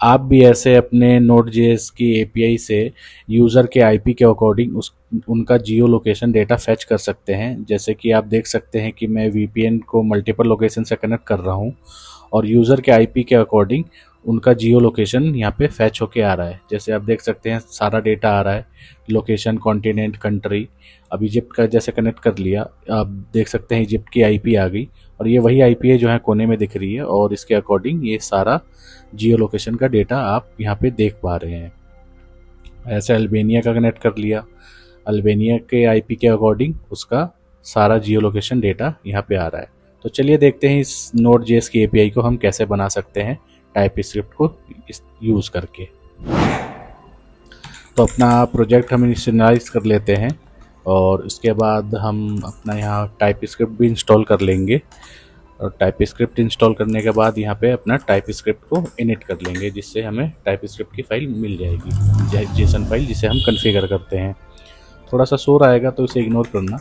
आप भी ऐसे अपने Node.js की एपीआई से यूज़र के आईपी के अकॉर्डिंग उस उनका जियो लोकेशन डेटा फैच कर सकते हैं। जैसे कि आप देख सकते हैं कि मैं वीपीएन को मल्टीपल लोकेशन से कनेक्ट कर रहा हूं और यूज़र के आईपी के अकॉर्डिंग उनका जियो लोकेशन यहाँ पे फैच होके आ रहा है। जैसे आप देख सकते हैं सारा डेटा आ रहा है, लोकेशन, कॉन्टिनेंट, कंट्री। अब इजिप्ट का जैसे कनेक्ट कर लिया, आप देख सकते हैं इजिप्ट की आईपी आ गई और ये वही आईपी है जो है कोने में दिख रही है और इसके अकॉर्डिंग ये सारा जियो लोकेशन का डेटा आप यहाँ पे देख पा रहे हैं। ऐसे अल्बानिया का कनेक्ट कर लिया, अल्बानिया के आईपी के अकॉर्डिंग उसका सारा जियो लोकेशन डेटा यहाँ पे आ रहा है। तो चलिए देखते हैं इस Node.js की एपीआई को हम कैसे बना सकते हैं टाइप स्क्रिप्ट को यूज़ करके। तो अपना प्रोजेक्ट हम इनिशियलाइज कर लेते हैं और उसके बाद हम अपना यहाँ टाइप स्क्रिप्ट भी इंस्टॉल कर लेंगे और टाइप स्क्रिप्ट इंस्टॉल करने के बाद यहाँ पे अपना टाइप स्क्रिप्ट को इनिट कर लेंगे, जिससे हमें टाइप स्क्रिप्ट की फाइल मिल जाएगी, जेसन फाइल जिसे हम कॉन्फ़िगर करते हैं। थोड़ा सा शोर आएगा तो इसे इग्नोर करना।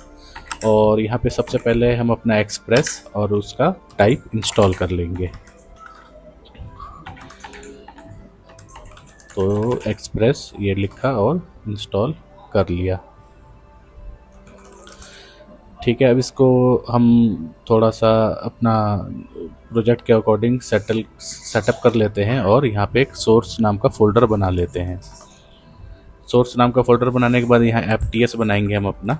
और यहाँ पे सबसे पहले हम अपना एक्सप्रेस और उसका टाइप इंस्टॉल कर लेंगे। तो एक्सप्रेस ये लिखा और इंस्टॉल कर लिया। ठीक है, अब इसको हम थोड़ा सा अपना प्रोजेक्ट के अकॉर्डिंग सेटअप कर लेते हैं और यहाँ पे एक सोर्स नाम का फ़ोल्डर बना लेते हैं। सोर्स नाम का फ़ोल्डर बनाने के बाद यहाँ FTS बनाएंगे हम अपना,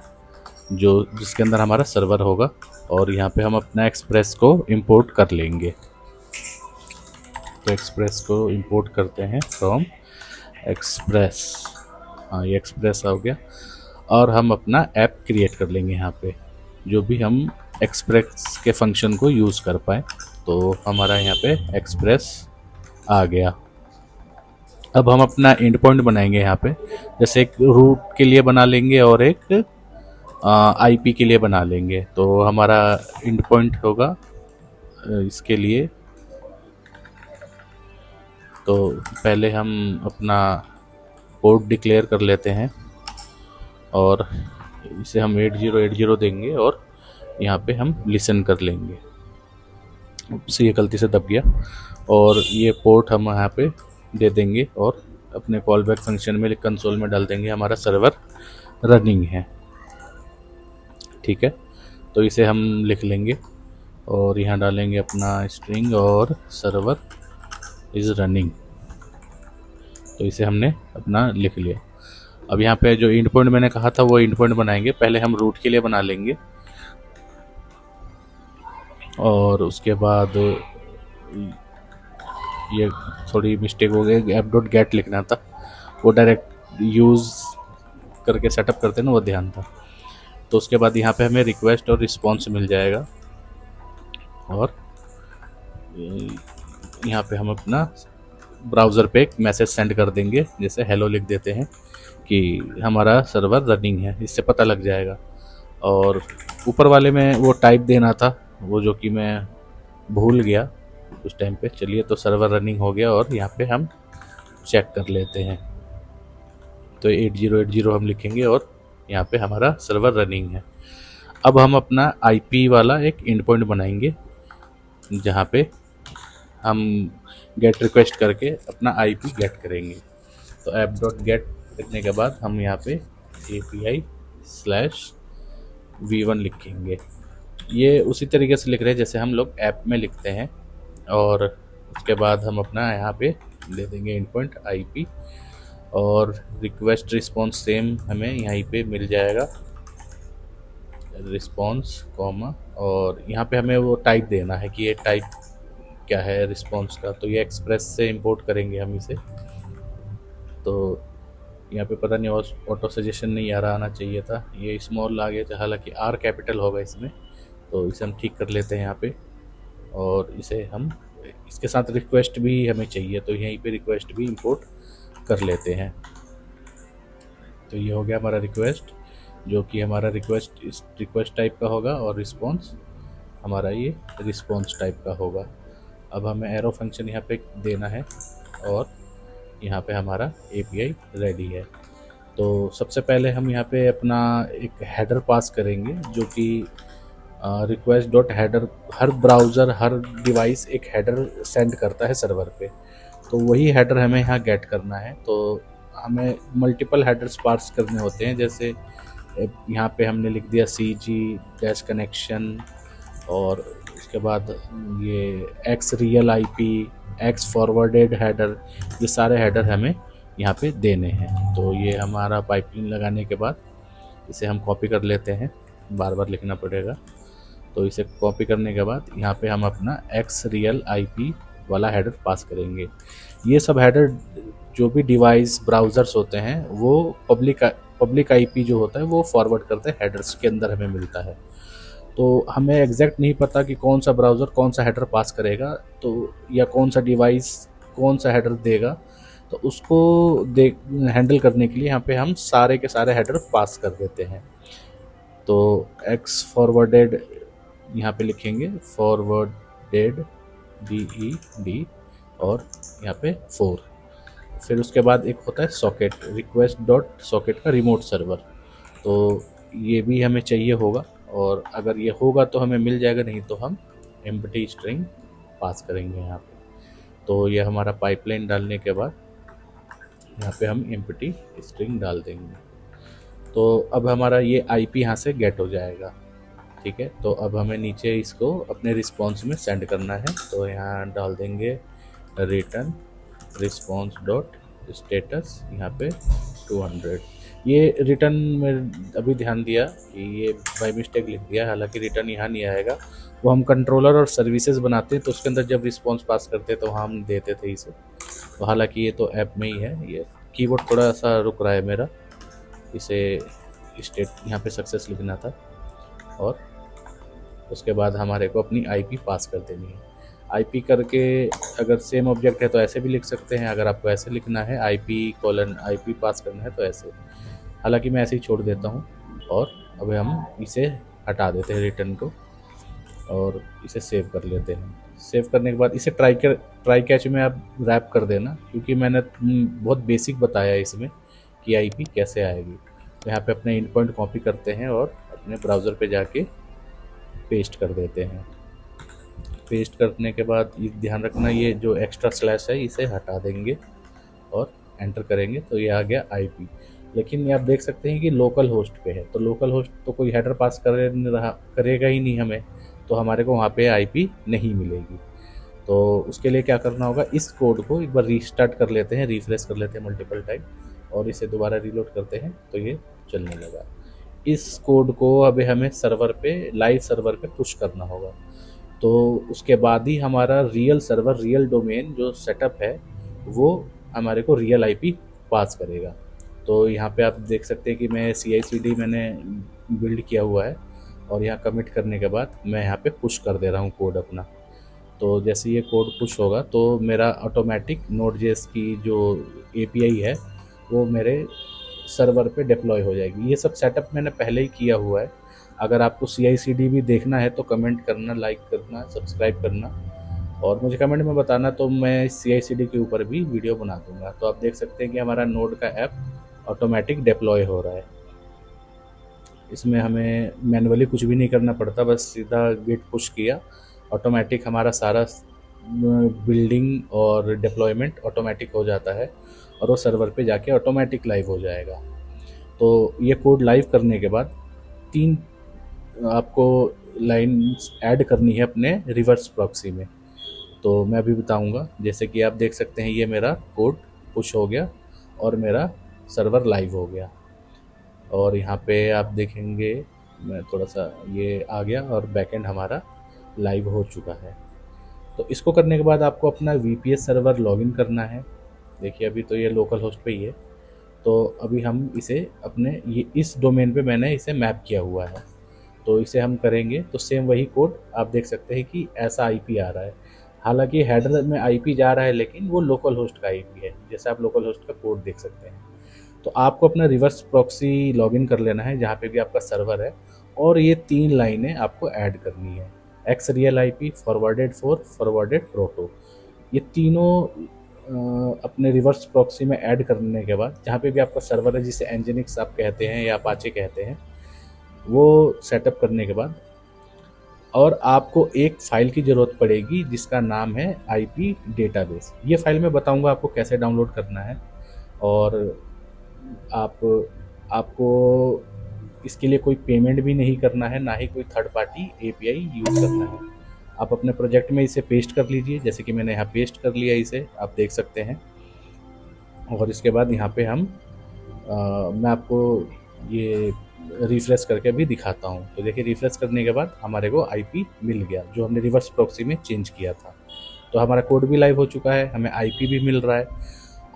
जो जिसके अंदर हमारा सर्वर होगा और यहाँ पे हम अपना एक्सप्रेस को इंपोर्ट कर लेंगे। तो एक्सप्रेस को इंपोर्ट करते हैं फ्रॉम एक्सप्रेस। हाँ, ये एक्सप्रेस हो गया और हम अपना ऐप क्रिएट कर लेंगे यहाँ पे, जो भी हम एक्सप्रेस के फंक्शन को यूज़ कर पाए। तो हमारा यहाँ पे एक्सप्रेस आ गया। अब हम इंड एंड पॉइंट बनाएंगे यहाँ पे, जैसे एक रूट के लिए बना लेंगे और एक आईपी के लिए बना लेंगे। तो हमारा एंड पॉइंट होगा इसके लिए। तो पहले हम अपना पोर्ट डिक्लेयर कर लेते हैं और इसे हम 8080 देंगे और यहाँ पे हम लिसन कर लेंगे। उससे ये गलती से दब गया और ये पोर्ट हम यहाँ पे दे देंगे और अपने कॉल बैक फंक्शन में कंसोल में डाल देंगे हमारा सर्वर रनिंग है। ठीक है, तो इसे हम लिख लेंगे और यहाँ डालेंगे अपना स्ट्रिंग और सर्वर इज़ रनिंग। तो इसे हमने अपना लिख लिया। अब यहाँ पे जो एंड पॉइंट मैंने कहा था वो एंड पॉइंट बनाएंगे। पहले हम रूट के लिए बना लेंगे और उसके बाद ये थोड़ी मिस्टेक हो गई, app.get लिखना था, वो डायरेक्ट यूज़ करके सेटअप करते हैं ना, वो ध्यान था। तो उसके बाद यहाँ पे हमें रिक्वेस्ट और रिस्पॉन्स मिल जाएगा और यहाँ पे हम अपना ब्राउज़र पे एक मैसेज सेंड कर देंगे, जैसे हेलो लिख देते हैं कि हमारा सर्वर रनिंग है, इससे पता लग जाएगा। और ऊपर वाले में वो टाइप देना था, वो जो कि मैं भूल गया उस टाइम पे। चलिए, तो सर्वर रनिंग हो गया और यहाँ पे हम चेक कर लेते हैं। तो 8080 हम लिखेंगे और यहाँ पे हमारा सर्वर रनिंग है। अब हम अपना आईपी वाला एक एंड पॉइंट बनाएंगे, जहाँ पे हम गेट रिक्वेस्ट करके अपना आईपी गेट करेंगे। तो app.get लिखने के बाद हम यहाँ पे API/v1 लिखेंगे। ये उसी तरीके से लिख रहे हैं जैसे हम लोग ऐप में लिखते हैं। और उसके बाद हम अपना यहाँ पे ले देंगे एंड पॉइंट आईपी और रिक्वेस्ट रिस्पॉन्स सेम हमें यहीं पे मिल जाएगा, रिस्पॉन्स कॉमा, और यहाँ पे हमें वो टाइप देना है कि ये टाइप क्या है रिस्पॉन्स का। तो ये एक्सप्रेस से इंपोर्ट करेंगे हम इसे। तो यहाँ पे पता नहीं ऑटो सजेशन नहीं आ रहा, आना चाहिए था, ये स्मॉल आ गया, हालांकि आर कैपिटल होगा इसमें। तो इसे हम ठीक कर लेते हैं यहाँ पे और इसे हम इसके साथ रिक्वेस्ट भी हमें चाहिए, तो यहीं पे रिक्वेस्ट भी इंपोर्ट कर लेते हैं। तो ये हो गया हमारा रिक्वेस्ट, जो कि हमारा रिक्वेस्ट टाइप का होगा और रिस्पॉन्स हमारा ये रिस्पॉन्स टाइप का होगा। अब हमें एरो फंक्शन यहाँ पे देना है और यहाँ पे हमारा एपीआई रेडी है। तो सबसे पहले हम यहाँ पे अपना एक हेडर पास करेंगे, जो कि रिक्वेस्ट डॉट हेडर, हर ब्राउज़र हर डिवाइस एक हेडर सेंड करता है सर्वर पे। तो वही हेडर हमें यहाँ गेट करना है। तो हमें मल्टीपल हेडर्स पार्स करने होते हैं, जैसे यहाँ पे हमने लिख दिया CG डैश कनेक्शन, और उसके बाद ये x real IP, x forwarded header, ये सारे हेडर हमें यहाँ पे देने हैं। तो ये हमारा पाइपलाइन लगाने के बाद इसे हम कॉपी कर लेते हैं, बार बार लिखना पड़ेगा। तो इसे कॉपी करने के बाद यहाँ पे हम अपना एक्स रियल IP वाला हेडर पास करेंगे। ये सब हेडर जो भी डिवाइस ब्राउज़र्स होते हैं वो पब्लिक IP जो होता है वो फॉरवर्ड करते हैं, हेडर्स के अंदर हमें मिलता है। तो हमें एग्जैक्ट नहीं पता कि कौन सा ब्राउज़र कौन सा हेडर पास करेगा, तो या कौन सा डिवाइस कौन सा हेडर देगा, तो उसको हैंडल करने के लिए यहाँ पे हम सारे के सारे हेडर पास कर देते हैं। तो एक्स फॉरवर्डेड यहाँ पे लिखेंगे, फॉरवर्डेड DED, और यहाँ पे 4। फिर उसके बाद एक होता है सॉकेट, रिक्वेस्ट डॉट सॉकेट का रिमोट सर्वर, तो ये भी हमें चाहिए होगा, और अगर ये होगा तो हमें मिल जाएगा, नहीं तो हम एम्प्टी स्ट्रिंग पास करेंगे यहाँ पे। तो ये हमारा पाइपलाइन डालने के बाद यहाँ पे हम एम्प्टी स्ट्रिंग डाल देंगे। तो अब हमारा ये IP यहाँ से गेट हो जाएगा, ठीक है। तो अब हमें नीचे इसको अपने रिस्पॉन्स में सेंड करना है। तो यहाँ डाल देंगे रिटर्न रिस्पॉन्स डॉट स्टेटस, यहाँ पे 200। ये रिटर्न में अभी ध्यान दिया कि ये बाय मिस्टेक लिख दिया, हालांकि रिटर्न यहाँ नहीं आएगा, वो हम कंट्रोलर और सर्विसेज बनाते हैं तो उसके अंदर जब रिस्पॉन्स पास करते हैं तो वहाँ हम देते थे इसे। तो हालांकि ये तो ऐप में ही है, ये कीबोर्ड थोड़ा सा रुक रहा है मेरा, इसे स्टेट यहाँ पे सक्सेस लिखना था, और उसके बाद हमारे को अपनी IP पास कर देनी है। IP करके अगर सेम ऑब्जेक्ट है तो ऐसे भी लिख सकते हैं, अगर आपको ऐसे लिखना है IP पास करना है तो ऐसे, हालांकि मैं ऐसे ही छोड़ देता हूँ। और अब हम इसे हटा देते हैं रिटर्न को, और इसे सेव कर लेते हैं। सेव करने के बाद इसे ट्राई कैच में आप रैप कर देना, क्योंकि मैंने बहुत बेसिक बताया इसमें कि IP कैसे आएगी। तो यहाँ पे अपने इन पॉइंट कॉपी करते हैं और अपने ब्राउज़र पे जाके पेस्ट कर देते हैं। पेस्ट करने के बाद ये ध्यान रखना, ये जो एक्स्ट्रा स्लैश है इसे हटा देंगे और एंटर करेंगे, तो ये आ गया IP। लेकिन ये आप देख सकते हैं कि लोकल होस्ट पे है, तो लोकल होस्ट तो कोई हेडर पास करेगा ही नहीं हमें, तो हमारे को वहाँ पे IP नहीं मिलेगी। तो उसके लिए क्या करना होगा, इस कोड को एक बार रीस्टार्ट कर लेते हैं, रिफ्रेश कर लेते हैं मल्टीपल टाइम, और इसे दोबारा रीलोड करते हैं तो ये चलने लगा। इस कोड को अभी हमें सर्वर पे, लाइव सर्वर पे पुश करना होगा। तो उसके बाद ही हमारा रियल सर्वर, रियल डोमेन जो सेटअप है वो हमारे को रियल IP पास करेगा। तो यहाँ पे आप देख सकते हैं कि मैं CI/CD मैंने बिल्ड किया हुआ है, और यहाँ कमिट करने के बाद मैं यहाँ पे पुश कर दे रहा हूँ कोड अपना। तो जैसे ये कोड पुश होगा तो मेरा ऑटोमेटिक Node.js की जो API है वो मेरे सर्वर पे डिप्लॉय हो जाएगी। ये सब सेटअप मैंने पहले ही किया हुआ है। अगर आपको CI/CD भी देखना है तो कमेंट करना, लाइक करना, सब्सक्राइब करना, और मुझे कमेंट में बताना, तो मैं CI/CD के ऊपर भी वीडियो बना दूंगा। तो आप देख सकते हैं कि हमारा नोड का ऐप ऑटोमेटिक डिप्लॉय हो रहा है। इसमें हमें मैनुअली कुछ भी नहीं करना पड़ता, बस सीधा गिट पुश किया, ऑटोमेटिक हमारा सारा बिल्डिंग और डिप्लॉयमेंट ऑटोमेटिक हो जाता है, और वो सर्वर पे जाके ऑटोमेटिक लाइव हो जाएगा। तो ये कोड लाइव करने के बाद 3 आपको लाइन्स ऐड करनी है अपने रिवर्स प्रॉक्सी में, तो मैं अभी बताऊंगा। जैसे कि आप देख सकते हैं ये मेरा कोड पुश हो गया और मेरा सर्वर लाइव हो गया, और यहाँ पे आप देखेंगे मैं थोड़ा सा ये आ गया और बैकएंड हमारा लाइव हो चुका है। तो इसको करने के बाद आपको अपना VPS सर्वर लॉगिन करना है। देखिए अभी तो ये लोकल होस्ट पे ही है, तो अभी हम इसे अपने ये इस डोमेन पे मैंने इसे मैप किया हुआ है, तो इसे हम करेंगे तो सेम वही कोड आप देख सकते हैं कि ऐसा IP आ रहा है। हालांकि हेडर में IP जा रहा है, लेकिन वो लोकल होस्ट का IP है, जैसे आप लोकल होस्ट का कोड देख सकते हैं। तो आपको अपना रिवर्स प्रॉक्सी लॉगिन कर लेना है जहाँ पे भी आपका सर्वर है, और ये 3 लाइनें आपको ऐड करनी है, x real IP, forwarded 4, forwarded proto. ये तीनों अपने रिवर्स प्रॉक्सी में ऐड करने के बाद जहाँ पे भी आपका सर्वर है, जिसे एनजिनिक्स आप कहते हैं या अपाचे कहते हैं, वो सेटअप करने के बाद और आपको एक फ़ाइल की ज़रूरत पड़ेगी जिसका नाम है आईपी डेटाबेस। ये फ़ाइल मैं बताऊंगा आपको कैसे डाउनलोड करना है, और आप आपको इसके लिए कोई पेमेंट भी नहीं करना है, ना ही कोई थर्ड पार्टी एपीआई यूज़ करना है। आप अपने प्रोजेक्ट में इसे पेस्ट कर लीजिए, जैसे कि मैंने यहाँ पेस्ट कर लिया इसे, आप देख सकते हैं। और इसके बाद यहाँ पे मैं आपको ये रिफ्रेश करके भी दिखाता हूँ। तो देखिए, रिफ्रेश करने के बाद हमारे को आईपी मिल गया जो हमने रिवर्स प्रॉक्सी में चेंज किया था। तो हमारा कोड भी लाइव हो चुका है, हमें आईपी भी मिल रहा है।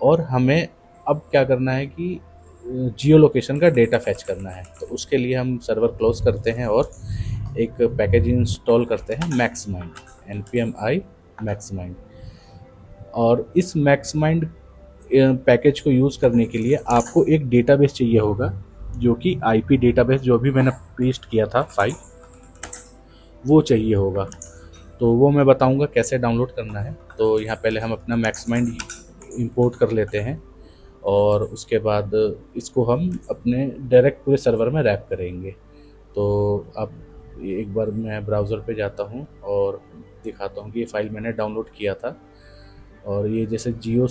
और हमें अब क्या करना है कि जियो लोकेशन का डेटा फैच करना है। तो उसके लिए हम सर्वर क्लोज करते हैं और एक पैकेज इंस्टॉल करते हैं मैक्समाइंड, npmi मैक्समाइंड। और इस मैक्समाइंड पैकेज को यूज़ करने के लिए आपको एक डेटाबेस चाहिए होगा, जो कि आईपी डेटाबेस जो भी मैंने पेस्ट किया था फाइल, वो चाहिए होगा। तो वो मैं बताऊंगा कैसे डाउनलोड करना है। तो यहाँ पहले हम अपना मैक्समाइंड इंपोर्ट कर लेते हैं, और उसके बाद इसको हम अपने डायरेक्ट पूरे सर्वर में रैप करेंगे। तो अब एक बार मैं ब्राउज़र पे जाता हूँ और दिखाता हूँ कि ये फ़ाइल मैंने डाउनलोड किया था। और ये जैसे जियो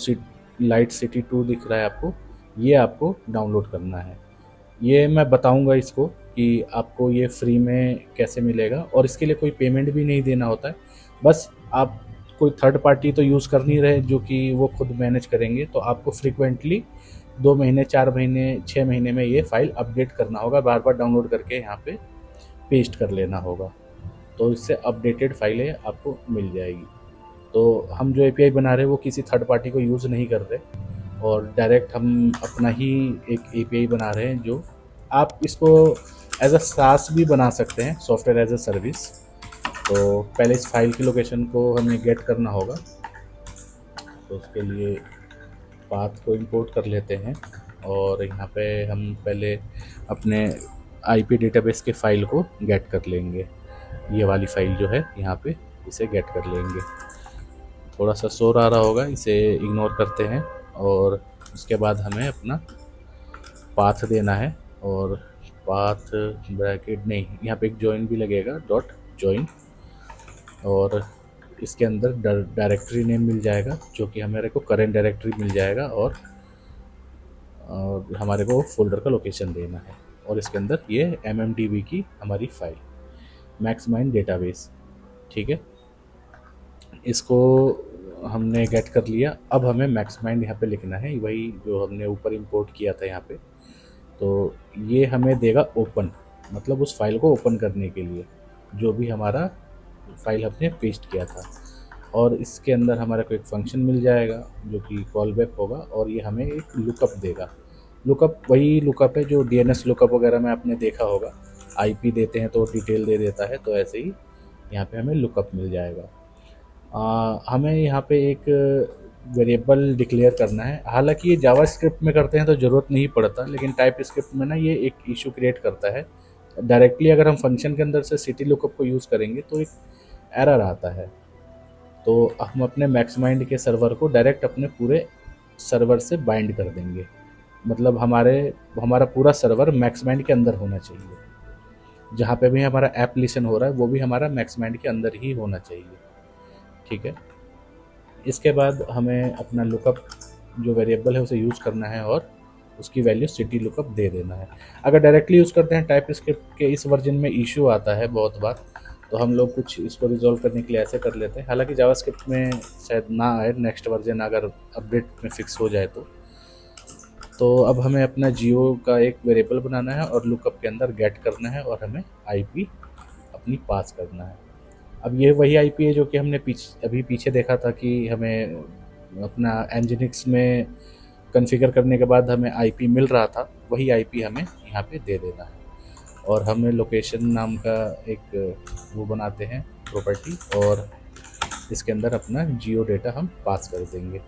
लाइट सिटी 2 दिख रहा है आपको, ये आपको डाउनलोड करना है। ये मैं बताऊंगा इसको कि आपको ये फ्री में कैसे मिलेगा, और इसके लिए कोई पेमेंट भी नहीं देना होता है। बस आप कोई थर्ड पार्टी तो यूज़ कर नहीं रहे जो कि वो खुद मैनेज करेंगे। तो आपको फ्रीक्वेंटली 2 महीने, 4 महीने, 6 महीने में ये फ़ाइल अपडेट करना होगा, बार बार डाउनलोड करके यहाँ पे पेस्ट कर लेना होगा। तो इससे अपडेटेड फाइलें आपको मिल जाएगी। तो हम जो एपीआई बना रहे हैं वो किसी थर्ड पार्टी को यूज़ नहीं कर रहे, और डायरेक्ट हम अपना ही एक एपीआई बना रहे हैं। जो आप इसको एज अ सास भी बना सकते हैं, सॉफ्टवेयर एज अ सर्विस। तो पहले इस फाइल की लोकेशन को हमें गेट करना होगा। तो उसके लिए पाथ को इंपोर्ट कर लेते हैं, और यहाँ पे हम पहले अपने आईपी डेटाबेस के फ़ाइल को गेट कर लेंगे। ये वाली फ़ाइल जो है यहाँ पे, इसे गेट कर लेंगे। थोड़ा सा शोर आ रहा होगा, इसे इग्नोर करते हैं। और उसके बाद हमें अपना पाथ देना है, और पाथ ब्रैकेट नहीं, यहाँ पे एक जॉइन भी लगेगा, डॉट जॉइन। और इसके अंदर डायरेक्टरी नेम मिल जाएगा, जो कि हमारे को करेंट डायरेक्टरी मिल जाएगा, और हमारे को फोल्डर का लोकेशन देना है। और इसके अंदर ये mmdb की हमारी फाइल मैक्समाइंड डेटाबेस, ठीक है। इसको हमने गेट कर लिया। अब हमें मैक्समाइंड यहाँ पे लिखना है, वही जो हमने ऊपर इंपोर्ट किया था यहाँ पे। तो ये हमें देगा ओपन, मतलब उस फाइल को ओपन करने के लिए जो भी हमारा फाइल हमने पेस्ट किया था। और इसके अंदर हमारे को एक फंक्शन मिल जाएगा जो कि कॉल बैक होगा, और ये हमें एक लुकअप देगा। लुकअप वही लुकअप है जो डीएनएस लुकअप वगैरह में आपने देखा होगा, आईपी देते हैं तो डिटेल दे देता है। तो ऐसे ही यहाँ पे हमें लुकअप मिल जाएगा। हमें यहाँ पे एक वेरिएबल डिक्लेयर करना है। हालांकि ये जावास्क्रिप्ट में करते हैं तो ज़रूरत नहीं पड़ता, लेकिन टाइप स्क्रिप्ट में ना ये एक इशू क्रिएट करता है। डायरेक्टली अगर हम फंक्शन के अंदर से सिटी लुकअप को यूज़ करेंगे तो एक एरर आता है। तो हम अपने मैक्समाइंड के सर्वर को डायरेक्ट अपने पूरे सर्वर से बाइंड कर देंगे, मतलब हमारा पूरा सर्वर मैक्समाइंड के अंदर होना चाहिए। जहाँ पे भी हमारा ऐप लिसन हो रहा है वो भी हमारा मैक्समाइंड के अंदर ही होना चाहिए, ठीक है। इसके बाद हमें अपना लुकअप जो वेरिएबल है उसे यूज़ करना है, और उसकी वैल्यू सिटी लुकअप दे देना है। अगर डायरेक्टली यूज़ करते हैं टाइप स्क्रिप्ट के इस वर्जन में इशू आता है बहुत बार, तो हम लोग कुछ इसको रिजॉल्व करने के लिए ऐसे कर लेते हैं। हालांकि जावास्क्रिप्ट में शायद ना आए, नेक्स्ट वर्जन अगर अपडेट में फिक्स हो जाए तो अब हमें अपना जियो का एक वेरिएबल बनाना है और लुकअप के अंदर गेट करना है, और हमें आईपी अपनी पास करना है। अब ये वही आईपी है जो कि हमने अभी पीछे देखा था कि हमें अपना एनजिनिक्स में कॉन्फ़िगर करने के बाद हमें आईपी मिल रहा था, वही आईपी हमें यहाँ पे दे देना है। और हमें लोकेशन नाम का एक वो बनाते हैं प्रॉपर्टी, और इसके अंदर अपना जियो डेटा हम पास कर देंगे।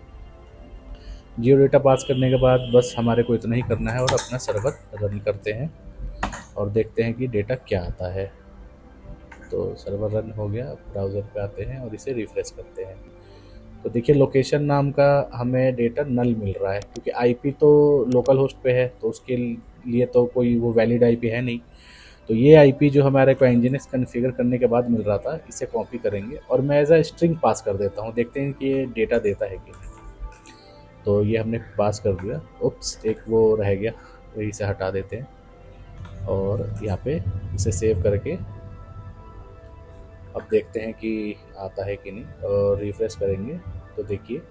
जियो डेटा पास करने के बाद बस हमारे को इतना ही करना है, और अपना सर्वर रन करते हैं और देखते हैं कि डेटा क्या आता है। तो सर्वर रन हो गया, ब्राउज़र पे आते हैं और इसे रिफ्रेश करते हैं। तो देखिए, लोकेशन नाम का हमें डेटा नल मिल रहा है, क्योंकि आईपी तो लोकल होस्ट पे है, तो उसके लिए तो कोई वो वैलिड आईपी है नहीं। तो ये आईपी जो हमारे को nginx कॉन्फ़िगर करने के बाद मिल रहा था, इसे कॉपी करेंगे और मैं एज अ स्ट्रिंग पास कर देता हूँ, देखते हैं कि ये डेटा देता है कि नहीं। तो ये हमने पास कर दिया। उप्स, एक वो रह गया, तो इसे हटा देते हैं और यहाँ पे इसे सेव करके अब देखते हैं कि आता है कि नहीं, और रिफ्रेश करेंगे तो देखिए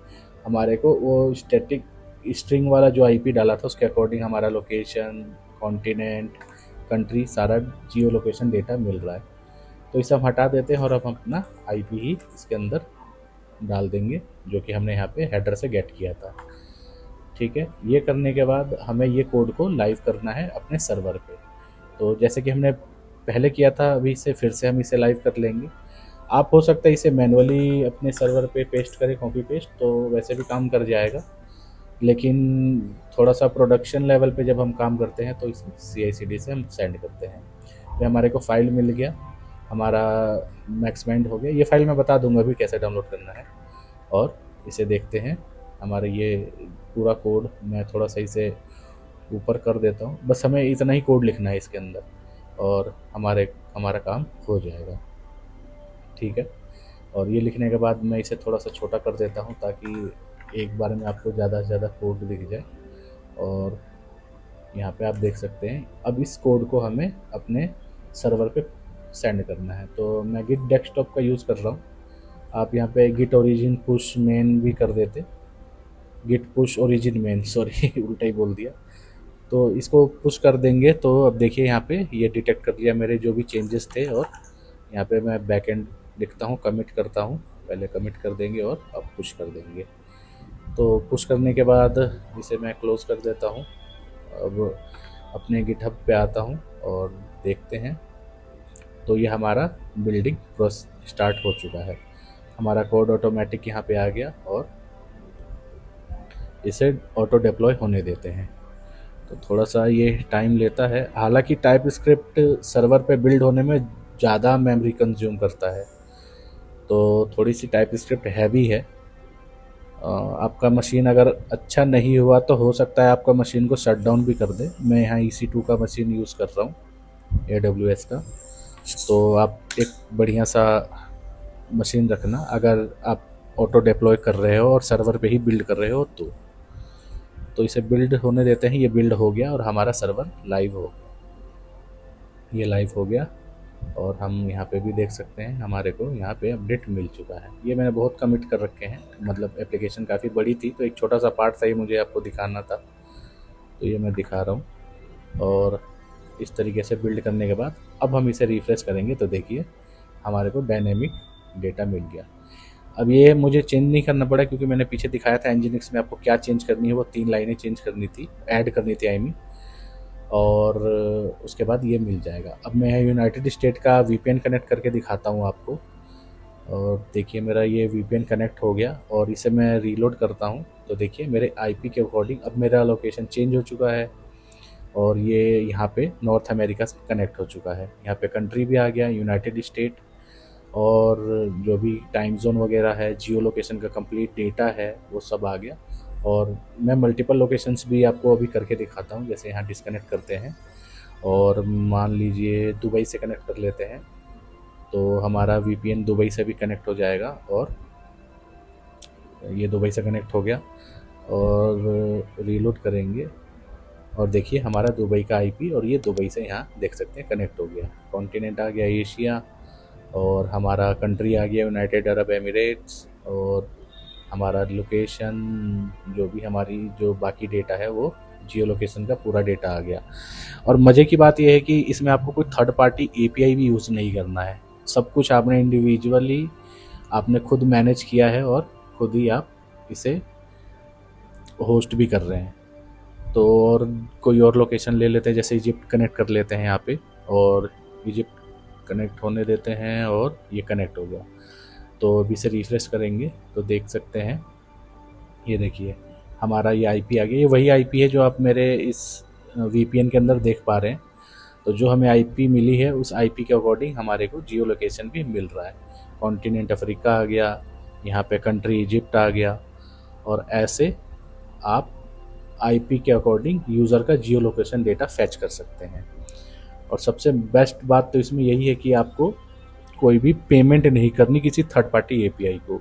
हमारे को वो स्टैटिक स्ट्रिंग वाला जो आईपी डाला था उसके अकॉर्डिंग हमारा लोकेशन, कॉन्टिनेंट, कंट्री, सारा जियो लोकेशन डेटा मिल रहा है। तो इसे हम हटा देते हैं और अब हम अपना आईपी ही इसके अंदर डाल देंगे जो कि हमने यहाँ पे हेडर से गेट किया था। ठीक है, ये करने के बाद हमें ये कोड को लाइव करना है अपने सर्वर पे। तो जैसे कि हमने पहले किया था, अभी से फिर से हम इसे लाइव कर लेंगे। आप हो सकता है इसे मैनुअली अपने सर्वर पे पेस्ट करें, कॉपी पेस्ट, तो वैसे भी काम कर जाएगा, लेकिन थोड़ा सा प्रोडक्शन लेवल पे जब हम काम करते हैं तो इसे CI/CD से हम सेंड करते हैं। तो हमारे को फाइल मिल गया, हमारा मैक्समेंड हो गया। ये फाइल मैं बता दूंगा अभी कैसे डाउनलोड करना है, और इसे देखते हैं। हमारे ये पूरा कोड मैं थोड़ा सा इसे ऊपर कर देता हूँ, बस हमें इतना ही कोड लिखना है इसके अंदर और हमारा काम हो जाएगा। ठीक है, और ये लिखने के बाद मैं इसे थोड़ा सा छोटा कर देता हूँ ताकि एक बार में आपको ज़्यादा से ज़्यादा कोड दिख जाए। और यहाँ पे आप देख सकते हैं अब इस कोड को हमें अपने सर्वर पे सेंड करना है। तो मैं गिट डेस्कटॉप का यूज़ कर रहा हूँ, आप यहाँ पे गिट ओरिजिन पुश मेन भी कर देते, git push origin main, sorry उल्टा ही बोल दिया। तो इसको पुश कर देंगे तो अब देखिए यहाँ पे ये डिटेक्ट कर लिया मेरे जो भी चेंजेस थे, और यहाँ पे मैं बैकएंड लिखता हूँ, कमिट करता हूँ, पहले कमिट कर देंगे और अब पुश कर देंगे। तो पुश करने के बाद इसे मैं क्लोज़ कर देता हूँ। अब अपने गिटहब पे आता हूँ और देखते हैं, तो ये हमारा बिल्डिंग प्रोसेस स्टार्ट हो चुका है। हमारा कोड ऑटोमेटिक यहाँ पे आ गया और इसे ऑटो डिप्लॉय होने देते हैं। तो थोड़ा सा ये टाइम लेता है, हालांकि टाइप स्क्रिप्ट सर्वर पे बिल्ड होने में ज़्यादा मेमोरी कंज्यूम करता है, तो थोड़ी सी टाइप स्क्रिप्ट हैवी है। आपका मशीन अगर अच्छा नहीं हुआ तो हो सकता है आपका मशीन को शट डाउन भी कर दे। मैं यहाँ EC2 का मशीन यूज़ कर रहा हूँ, AWS का। तो आप एक बढ़िया सा मशीन रखना अगर आप ऑटो डिप्लॉय कर रहे हो और सर्वर पे ही बिल्ड कर रहे हो तो इसे बिल्ड होने देते हैं। ये बिल्ड हो गया और हमारा सर्वर लाइव हो गया, ये लाइव हो गया। और हम यहाँ पे भी देख सकते हैं हमारे को यहाँ पे अपडेट मिल चुका है। ये मैंने बहुत कमिट कर रखे हैं, मतलब एप्लीकेशन काफ़ी बड़ी थी तो एक छोटा सा पार्ट था ये मुझे आपको दिखाना था, तो ये मैं दिखा रहा हूँ। और इस तरीके से बिल्ड करने के बाद अब हम इसे रिफ्रेश करेंगे तो देखिए हमारे को डायनेमिक डेटा मिल गया। अब ये मुझे चेंज नहीं करना पड़ा क्योंकि मैंने पीछे दिखाया था nginx में आपको क्या चेंज करनी है, वो 3 लाइनें चेंज करनी थी, ऐड करनी थी आई मीन, और उसके बाद ये मिल जाएगा। अब मैं यूनाइटेड स्टेट का VPN कनेक्ट करके दिखाता हूँ आपको, और देखिए मेरा ये VPN कनेक्ट हो गया और इसे मैं रीलोड करता हूँ तो देखिए मेरे IP के अकॉर्डिंग अब मेरा लोकेशन चेंज हो चुका है और ये यहाँ पे नॉर्थ अमेरिका से कनेक्ट हो चुका है। यहाँ पे कंट्री भी आ गया, यूनाइटेड स्टेट, और जो भी टाइम जोन वगैरह है, जियो लोकेशन का कंप्लीट डेटा है, वो सब आ गया। और मैं मल्टीपल लोकेशंस भी आपको अभी करके दिखाता हूँ। जैसे यहाँ डिस्कनेक्ट करते हैं और मान लीजिए दुबई से कनेक्ट कर लेते हैं तो हमारा VPN दुबई से भी कनेक्ट हो जाएगा, और ये दुबई से कनेक्ट हो गया और रीलोड करेंगे और देखिए हमारा दुबई का IP और ये दुबई से यहाँ देख सकते हैं कनेक्ट हो गया। कॉन्टिनेंट आ गया एशिया, और हमारा कंट्री आ गया यूनाइटेड अरब एमिरेट्स, और हमारा लोकेशन जो भी हमारी जो बाकी डेटा है वो जियो लोकेशन का पूरा डेटा आ गया। और मज़े की बात यह है कि इसमें आपको कोई थर्ड पार्टी API भी यूज़ नहीं करना है, सब कुछ आपने इंडिविजुअली आपने खुद मैनेज किया है और खुद ही आप इसे होस्ट भी कर रहे हैं। तो और कोई और लोकेशन ले लेते हैं, जैसे इजिप्ट कनेक्ट कर लेते हैं यहाँ पे, और इजिप्ट कनेक्ट होने देते हैं और ये कनेक्ट हो गया। तो अभी से रिफ्रेश करेंगे तो देख सकते हैं, ये देखिए हमारा ये IP आ गया। ये वही IP है जो आप मेरे इस VPN के अंदर देख पा रहे हैं। तो जो हमें IP मिली है उस IP के अकॉर्डिंग हमारे को जियो लोकेशन भी मिल रहा है। कॉन्टिनेंट अफ्रीका आ गया, यहाँ पे कंट्री इजिप्ट आ गया, और ऐसे आप IP के अकॉर्डिंग यूज़र का जियो लोकेशन डेटा फैच कर सकते हैं। और सबसे बेस्ट बात तो इसमें यही है कि आपको कोई भी पेमेंट नहीं करनी किसी थर्ड पार्टी एपीआई को।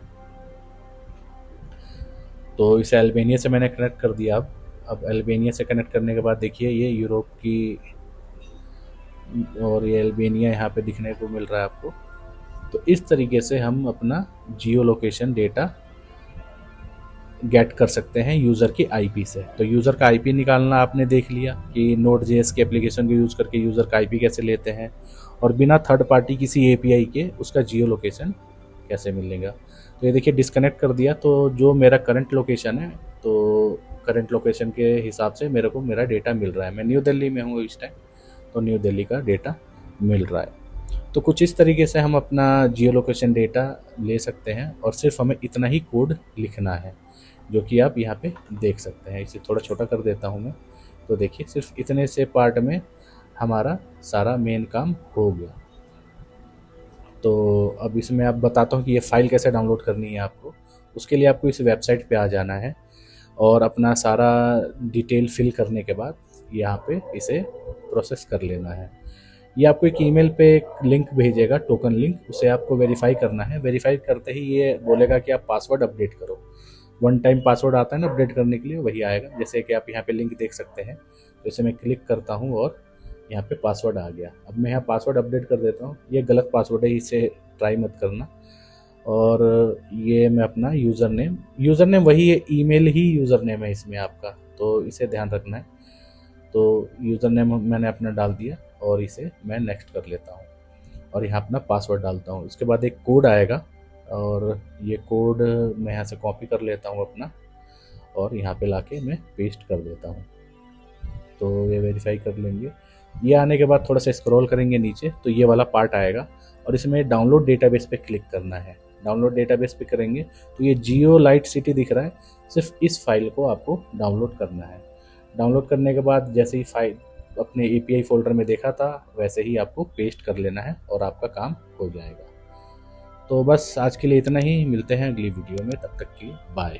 तो इसे अल्बानिया से मैंने कनेक्ट कर दिया। अब अल्बानिया से कनेक्ट करने के बाद देखिए ये यूरोप की, और ये अल्बानिया यहाँ पे दिखने को मिल रहा है आपको। तो इस तरीके से हम अपना जियो लोकेशन डेटा गेट कर सकते हैं यूज़र की आईपी से। तो यूज़र का आईपी निकालना आपने देख लिया कि Node.js के एप्लीकेशन को यूज़ करके यूज़र का आईपी कैसे लेते हैं, और बिना थर्ड पार्टी किसी एपीआई के उसका जियो लोकेशन कैसे मिलेगा। तो ये देखिए डिस्कनेक्ट कर दिया। तो जो मेरा करंट लोकेशन है, तो करंट लोकेशन के हिसाब से मेरे को मेरा डेटा मिल रहा है। मैं न्यू दिल्ली में हूँ इस टाइम, तो न्यू दिल्ली का डेटा मिल रहा है। तो कुछ इस तरीके से हम अपना जियो लोकेशन डेटा ले सकते हैं, और सिर्फ हमें इतना ही कोड लिखना है, जो कि आप यहाँ पे देख सकते हैं। इसे थोड़ा छोटा कर देता हूँ मैं। तो देखिए सिर्फ इतने से पार्ट में हमारा सारा मेन काम हो गया। तो अब इसमें आप बताता हूँ कि ये फ़ाइल कैसे डाउनलोड करनी है आपको। उसके लिए आपको इस वेबसाइट पे आ जाना है, और अपना सारा डिटेल फिल करने के बाद यहाँ पे इसे प्रोसेस कर लेना है। ये आपको एक ईमेल पे एक लिंक भेजेगा, टोकन लिंक, उसे आपको वेरीफाई करना है। वेरीफाई करते ही ये बोलेगा कि आप पासवर्ड अपडेट करो। वन टाइम पासवर्ड आता है ना अपडेट करने के लिए, वही आएगा। जैसे कि आप यहाँ पे लिंक देख सकते हैं। तो इसे मैं क्लिक करता हूँ और यहाँ पे पासवर्ड आ गया। अब मैं यहाँ पासवर्ड अपडेट कर देता हूँ। ये गलत पासवर्ड है, इसे ट्राई मत करना। और ये मैं अपना यूज़र नेम वही है, ईमेल ही यूज़र नेम है इसमें आपका, तो इसे ध्यान रखना है। तो यूज़र नेम मैंने अपना डाल दिया, और इसे मैं नेक्स्ट कर लेता हूँ, और यहाँ अपना पासवर्ड डालता हूँ। इसके बाद एक कोड आएगा, और ये कोड मैं यहाँ से कॉपी कर लेता हूँ अपना, और यहाँ पे लाके मैं पेस्ट कर देता हूँ। तो ये वेरीफाई कर लेंगे। ये आने के बाद थोड़ा सा स्क्रॉल करेंगे नीचे, तो ये वाला पार्ट आएगा, और इसमें डाउनलोड डेटाबेस पे क्लिक करना है। डाउनलोड डेटाबेस पे करेंगे तो ये जियो लाइट सिटी दिख रहा है, सिर्फ इस फाइल को आपको डाउनलोड करना है। डाउनलोड करने के बाद जैसे ही फाइल अपने एपीआई फोल्डर में देखा था, वैसे ही आपको पेस्ट कर लेना है, और आपका काम हो जाएगा। तो बस आज के लिए इतना ही, मिलते हैं अगली वीडियो में, तब तक के लिए बाय।